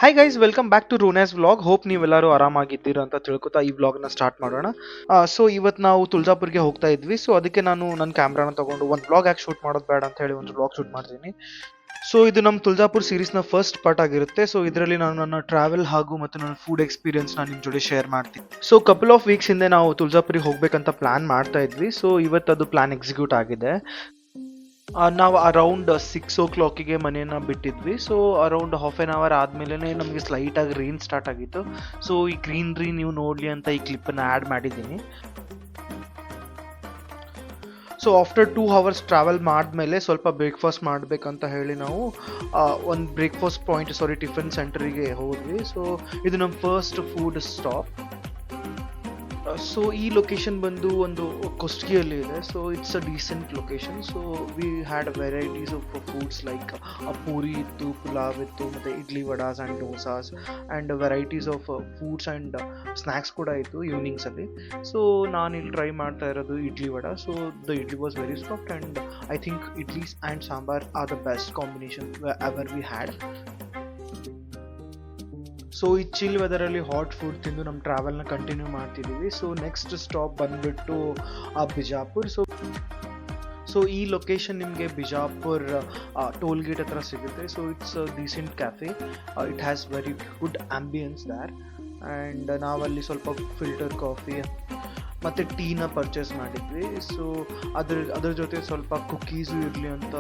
Hi guys, welcome back to Rona's vlog. Hope ನೀವೆಲ್ಲರೂ ಆರಾಮಾಗಿದ್ದೀರಾ ಅಂತ ತಿಳ್ಕೊತಾ ಈ ವ್ಲಾಗ್ನ ಸ್ಟಾರ್ಟ್ ಮಾಡೋಣ. ಸೊ ಇವತ್ತು ನಾವು ತುಳಜಾಪುರ್ಗೆ ಹೋಗ್ತಾ ಇದ್ವಿ. ಸೊ ಅದಕ್ಕೆ ನಾನು ನನ್ನ ಕ್ಯಾಮ್ರಾನ ತಗೊಂಡು ಒಂದು ವ್ಲಾಗ್ ಯಾಕೆ ಶೂಟ್ ಮಾಡೋದು ಬೇಡ ಅಂತ ಹೇಳಿ ಒಂದು ವ್ಲಾಗ್ ಶೂಟ್ ಮಾಡ್ತೀನಿ. ಸೊ ಇದು ನಮ್ಮ ತುಳಜಾಪುರ್ ಸೀರೀಸ್ನ ಫಸ್ಟ್ ಪಾರ್ಟ್ ಆಗಿರುತ್ತೆ. ಸೊ ಇದರಲ್ಲಿ ನಾನು ನನ್ನ ಟ್ರಾವೆಲ್ ಹಾಗೂ ಮತ್ತು ನನ್ನ ಫುಡ್ ಎಕ್ಸ್ಪೀರಿಯನ್ಸ್ನ ನಿಮ್ಮ ಜೊತೆ ಶೇರ್ ಮಾಡ್ತೀನಿ. ಸೊ ಕಪಲ್ ಆಫ್ ವೀಕ್ಸ್ ಹಿಂದೆ ನಾವು ತುಳಜಾಪುರಿಗೆ ಹೋಗ್ಬೇಕಂತ ಪ್ಲಾನ್ ಮಾಡ್ತಾ ಇದ್ವಿ. ಸೊ ಇವತ್ತು ಅದು ಪ್ಲಾನ್ ಎಕ್ಸಿಕ್ಯೂಟ್ ಆಗಿದೆ. ನಾವು ಅರೌಂಡ್ 6 o'clock ಮನೆಯನ್ನ ಬಿಟ್ಟಿದ್ವಿ. So around half an hour ಆದಮೇಲೆ ನಮಗೆ ಸ್ಲೈಟಾಗಿ ರೈನ್ ಸ್ಟಾರ್ಟ್ ಆಗಿತ್ತು. ಸೊ ಈ ಗ್ರೀನ್ರಿ ನೀವು ನೋಡಲಿ ಅಂತ ಈ ಕ್ಲಿಪ್ಪನ್ನು ಆ್ಯಡ್ ಮಾಡಿದ್ದೀನಿ. ಸೊ ಆಫ್ಟರ್ 2 hours ಟ್ರಾವೆಲ್ ಮಾಡಿದ್ಮೇಲೆ ಸ್ವಲ್ಪ ಬ್ರೇಕ್ಫಾಸ್ಟ್ ಮಾಡಬೇಕಂತ ಹೇಳಿ ನಾವು ಒಂದು ಬ್ರೇಕ್ಫಾಸ್ಟ್ ಪಾಯಿಂಟ್ ಟಿಫನ್ ಸೆಂಟರಿಗೆ ಹೋದ್ವಿ. ಸೊ ಇದು ನಮ್ಮ ಫಸ್ಟ್ ಫುಡ್ ಸ್ಟಾಪ್. ಸೊ ಈ ಲೊಕೇಶನ್ ಬಂದು ಒಂದು ಕೊಸ್ಗಿಯಲ್ಲಿ ಇದೆ. So it's a decent location. So we had varieties of foods like puri ಇತ್ತು, ಪುಲಾವ್ ಇತ್ತು, ಮತ್ತು idli vadas and dosas and varieties of foods and snacks ಕೂಡ ಇತ್ತು ಈವ್ನಿಂಗ್ಸಲ್ಲಿ. ಸೊ ನಾನು ಇಲ್ಲಿ ಟ್ರೈ ಮಾಡ್ತಾ ಇರೋದು idli vada. So the idli was very soft and I think idlis and sambar are the best combination ever we had. So ಈ ಚಿಲ್ ವೆದರಲ್ಲಿ ಹಾಟ್ ಫುಡ್ ತಿಂದು ನಮ್ಮ ಟ್ರಾವೆಲ್ನ ಕಂಟಿನ್ಯೂ ಮಾಡ್ತಿದ್ದೀವಿ. ಸೊ ನೆಕ್ಸ್ಟ್ ಸ್ಟಾಪ್ ಬಂದುಬಿಟ್ಟು ಬಿಜಾಪುರ್. ಸೊ ಈ ಲೊಕೇಶನ್ ನಿಮಗೆ ಬಿಜಾಪುರ್ ಟೋಲ್ ಗೇಟ್ ಹತ್ರ ಸಿಗುತ್ತೆ. So it's decent cafe. It has very good ambience there. And ನಾವಲ್ಲಿ ಸ್ವಲ್ಪ ಫಿಲ್ಟರ್ ಕಾಫಿ ಮತ್ತು ಟೀನ ಪರ್ಚೇಸ್ ಮಾಡಿದ್ವಿ. ಸೊ ಅದ್ರ ಜೊತೆ ಸ್ವಲ್ಪ ಕುಕ್ಕೀಸು ಇರಲಿ ಅಂತ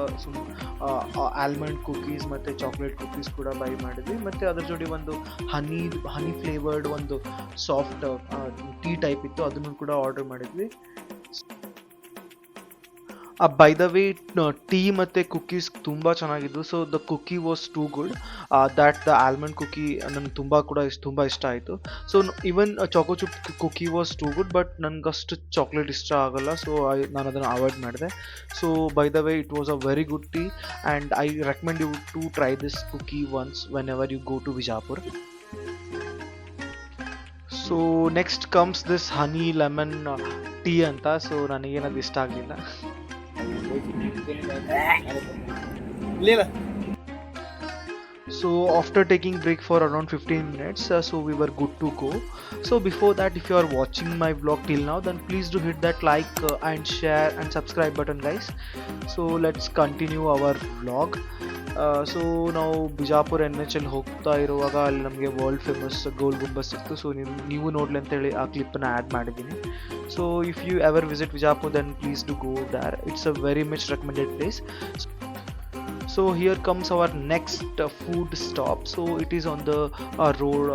ಆಲ್ಮಂಡ್ ಕುಕ್ಕೀಸ್ ಮತ್ತು ಚಾಕ್ಲೇಟ್ ಕುಕ್ಕೀಸ್ ಕೂಡ ಬೈ ಮಾಡಿದ್ವಿ. ಮತ್ತು ಅದ್ರ ಜೊತೆ ಒಂದು ಹನಿ ಫ್ಲೇವರ್ಡ್ ಒಂದು ಸಾಫ್ಟ್ ಟೀ ಟೈಪ್ ಇತ್ತು, ಅದನ್ನು ಕೂಡ ಆರ್ಡರ್ ಮಾಡಿದ್ವಿ. ಬೈ ದ ವೇ ಟೀ ಮತ್ತು ಕುಕ್ಕೀಸ್ ತುಂಬ ಚೆನ್ನಾಗಿದ್ದು. So the cookie was too good. That the almond cookie ನನಗೆ ತುಂಬ ಇಷ್ಟ ಆಯಿತು. So even choco chip cookie was too good, but ನನಗಷ್ಟು ಚಾಕ್ಲೇಟ್ ಇಷ್ಟ ಆಗಲ್ಲ. ಸೊ ನಾನು ಅದನ್ನು ಅವಾಯ್ಡ್ ಮಾಡಿದೆ. So by the way it was a very good tea and I recommend you to try this cookie once whenever you go to Bijapur. So next comes this honey lemon tea ಅಂತ. So ನನಗೇನದು ಇಷ್ಟ ಆಗಲಿಲ್ಲ. So after taking break for around 15 minutes, so we were good to go. So before that, if you are watching my vlog till now, then please do hit that like and share and subscribe button, guys. So let's continue our vlog. So ನಾವು Bijapur NH ಹೋಗ್ತಾ ಇರುವಾಗ ಅಲ್ಲಿ ನಮಗೆ world famous ಗೋಲ್ ಗುಂಬಸ್ ಸಿಕ್ತು. So ನೀವು ನೋಡಲಿ ಅಂತೇಳಿ ಆ ಕ್ಲಿಪ್ಪನ್ನು ಆ್ಯಡ್ ಮಾಡಿದ್ದೀನಿ. So if you ever visit Bijapur then please do go there. It's a very much recommended place. So here comes our next food stop. So it is on the road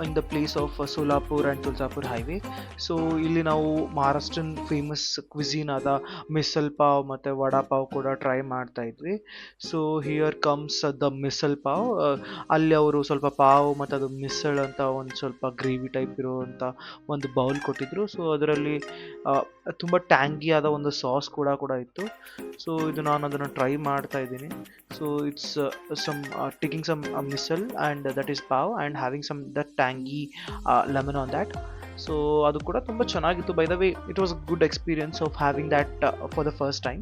in the place of Solapur and Tuljapur highway. So ಇಲ್ಲಿ ನಾವು Maharashtrian famous cuisine ಆದ missile pav ಮತ್ತು ವಡಾ ಪಾವ್ ಕೂಡ try ಮಾಡ್ತಾ ಇದ್ವಿ. So here comes the missile pav. ಅಲ್ಲಿ ಅವರು ಸ್ವಲ್ಪ ಪಾವ್ ಮತ್ತು ಅದು ಮಿಸಲ್ ಅಂತ ಒಂದು ಸ್ವಲ್ಪ ಗ್ರೇವಿ ಟೈಪ್ ಇರುವಂಥ ಒಂದು ಬೌಲ್ ಕೊಟ್ಟಿದ್ರು. ಸೊ ಅದರಲ್ಲಿ ತುಂಬ ಟ್ಯಾಂಗಿ ಆದ ಒಂದು ಸಾಸ್ ಕೂಡ ಇತ್ತು. ಸೊ ಇದು ನಾನು ಅದನ್ನು ಟ್ರೈ ಮಾಡ್ತಾ ಇದ್ದೀನಿ. So it's taking some missile and that is pav and having some that tangy lemon on that. So ಅದು ಕೂಡ ತುಂಬ ಚೆನ್ನಾಗಿತ್ತು. By the way it was good experience of having that for the first time.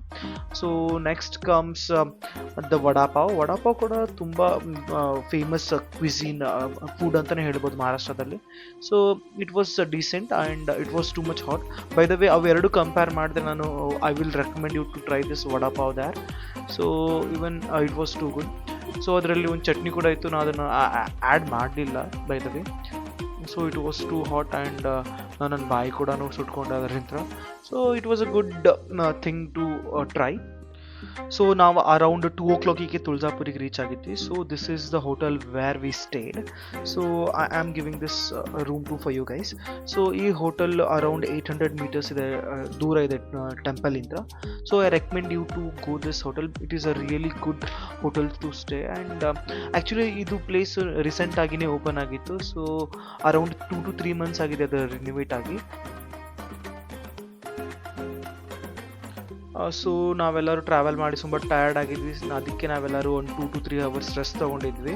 So next comes the vada pav. Vada pav ಕೂಡ ತುಂಬ famous cuisine food ಅಂತಲೇ ಹೇಳ್ಬೋದು ಮಹಾರಾಷ್ಟ್ರದಲ್ಲಿ. So it was decent and it was too much hot. By the way ಅವೆರಡು compare ಮಾಡಿದ್ರೆ ನಾನು I will recommend you to try this vada pav there. So even it was too good. So ಅದರಲ್ಲಿ ಒಂದು ಚಟ್ನಿ ಕೂಡ ಇತ್ತು, ನಾನು ಅದನ್ನು ಆ್ಯಡ್ ಮಾಡಲಿಲ್ಲ by the way. So it was too hot and ನನ್ನ ಬಾಯಿ ಕೂಡ ಸುಟ್ಕೊಂಡೆ ಅದರಿಂದ. So it was a good thing to try. So ನಾವು ಅರೌಂಡ್ 2 o'clock ತುಳಜಾಪುರಿಗೆ ರೀಚ್ ಆಗಿದ್ವಿ. So this is the hotel where we stayed. So I am giving this room to for you guys. So ಈ hotel around 800 meters ಇದೆ, ದೂರ ಇದೆ ಟೆಂಪಲಿಂದ. So I recommend you to go this hotel. It is a really good hotel to stay. And actually ಇದು place ರೀಸೆಂಟಾಗಿಯೇ open ಆಗಿತ್ತು. So around 2 to 3 months ಆಗಿದೆ ಅದು ರಿನೋವೇಟ್ ಆಗಿ. ಸೊ ನಾವೆಲ್ಲರೂ ಟ್ರಾವೆಲ್ ಮಾಡಿ ತುಂಬ ಟಯರ್ಡ್ ಆಗಿದ್ವಿ. ಅದಕ್ಕೆ ನಾವೆಲ್ಲರೂ ಒಂದು 2 to 3 hours ರೆಸ್ಟ್ ತೊಗೊಂಡಿದ್ವಿ.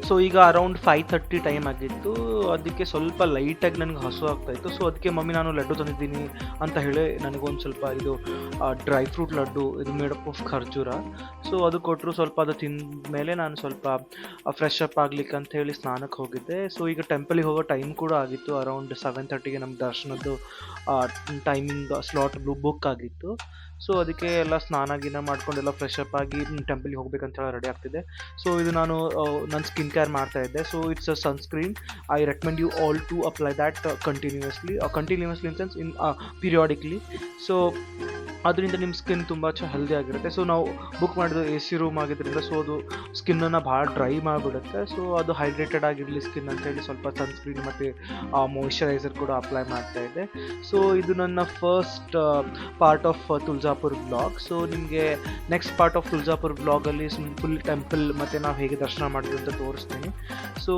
ಸೊ ಸೊ ಈಗ ಅರೌಂಡ್ 5:30 ಟೈಮ್ ಆಗಿತ್ತು. ಅದಕ್ಕೆ ಸ್ವಲ್ಪ ಲೈಟಾಗಿ ನನಗೆ ಹಸು ಆಗ್ತಾಯಿತ್ತು. ಸೊ ಅದಕ್ಕೆ ಮಮ್ಮಿ ನಾನು ಲಡ್ಡು ತಂದಿದ್ದೀನಿ ಅಂತ ಹೇಳಿ ನನಗೊಂದು ಸ್ವಲ್ಪ ಇದು ಡ್ರೈ ಫ್ರೂಟ್ ಲಡ್ಡು, ಇದು ಮೇಡ್ ಅಪ್ ಆಫ್ ಖರ್ಜೂರ. ಸೊ ಅದು ಕೊಟ್ಟರು. ಸ್ವಲ್ಪ ಅದು ತಿಂದ ಮೇಲೆ ನಾನು ಸ್ವಲ್ಪ ಫ್ರೆಶ್ ಅಪ್ ಆಗ್ಲಿಕ್ಕೆ ಅಂತ ಹೇಳಿ ಸ್ನಾನಕ್ಕೆ ಹೋಗಿದ್ದೆ. ಸೊ ಈಗ ಟೆಂಪಲಿಗೆ ಹೋಗೋ ಟೈಮ್ ಕೂಡ ಆಗಿತ್ತು. ಅರೌಂಡ್ 7:30ಗೆ ನಮ್ಮ ದರ್ಶನದ್ದು ಟೈಮಿಂಗ್ ಸ್ಲಾಟ್ ಬುಕ್ ಆಗಿತ್ತು. ಸೊ ಅದಕ್ಕೆ ಎಲ್ಲ ಸ್ನಾನ ಗಿನ ಮಾಡ್ಕೊಂಡೆಲ್ಲ ಫ್ರೆಶ್ ಅಪ್ ಆಗಿ ಟೆಂಪಲ್ಗೆ ಹೋಗ್ಬೇಕಂತ ಹೇಳಿ ರೆಡಿ ಆಗ್ತಿದ್ದೆ. ಸೊ ಇದು ನಾನು ನನ್ನ ಸ್ಕಿನ್ ಕೇರ್ ಮಾಡ್ತಾ ಇದ್ದೆ. So it's a sunscreen. I recommend you all to apply that continuously in sense in periodically. So ಅದರಿಂದ ನಿಮ್ಮ ಸ್ಕಿನ್ ತುಂಬ ಹೆಲ್ದಿ ಆಗಿರುತ್ತೆ. ಸೊ ನಾವು ಬುಕ್ ಮಾಡಿದ್ದು AC ರೂಮ್ ಆಗಿದ್ದರಿಂದ ಸೊ ಅದು ಸ್ಕಿನ್ನನ್ನು ಭಾಳ ಡ್ರೈ ಮಾಡಿಬಿಡುತ್ತೆ. ಸೊ ಅದು ಹೈಡ್ರೇಟೆಡ್ ಆಗಿರಲಿ ಸ್ಕಿನ್ ಅಂತೇಳಿ ಸ್ವಲ್ಪ ಸನ್ಸ್ಕ್ರೀನ್ ಮತ್ತು ಮಾಯಿಶ್ಚರೈಸರ್ ಕೂಡ ಅಪ್ಲೈ ಮಾಡ್ತಾ ಇದ್ದೆ. ಸೊ ಇದು ನನ್ನ first part of Tuljapur blog. So ನಿಮಗೆ ನೆಕ್ಸ್ಟ್ ಪಾರ್ಟ್ ಆಫ್ ತುಳಜಾಪುರ ಬ್ಲಾಗಲ್ಲಿ ಫುಲ್ ಟೆಂಪಲ್ ಮತ್ತು ನಾವು ಹೇಗೆ ದರ್ಶನ ಮಾಡಿದ್ವಿ ಅಂತ ತೋರಿಸ್ತೀನಿ. So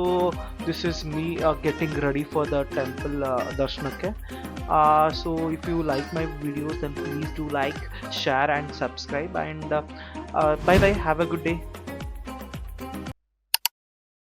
this is me getting ready for the temple ದರ್ಶನಕ್ಕೆ. So if you like my videos then please do like, share and subscribe, and bye bye, have a good day.